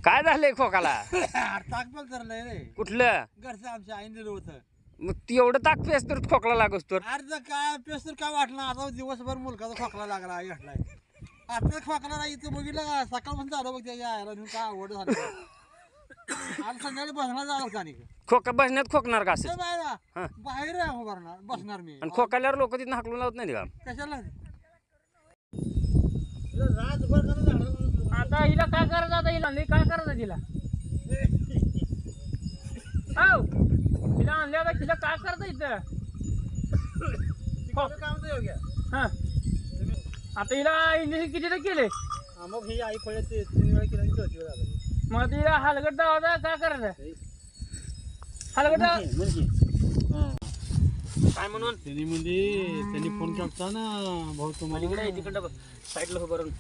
काय झालंय खोकाला? ताक पण धरलंय रे. कुठलं? घरचं आमच्या आईने दिलं होतं. मग ती एवढं ताक पेस तर खोकला लागस तर. अर्ध काय पेस तर काय वाटलं आता दिवसभर मुलगाचा खोकला लागला घातलाय. आता खोकला नाही इथं बघितलं का सकाळपासून झालं बघ त्याच्या आयला नेऊन काय आवड झाली. आज संध्याकाळी बसणार जाणार का नाही खोका बसण्यात खोकणार का असं? बाहेर बाहेर आहे उभारणार बसणार मी आणि खोकाल्यावर लोक तिथं हाकलून लावत नाही का? कशाला आता हिला काय करायचं आता हिला काय करायचं तिला हो हिला आणल्या का तिला काय करायचं इथं हा आता हिला इंजेक्शन किती केले मग ही आई पडत 3 वेळा केलं आणि 4थी वेळा झालं. मग तिला हलगट दावाचा काय करायचं हलगट काय म्हणून त्यांनी फोन केला ना भाऊ तुम्हाला तिकडं साईडला उभं राहून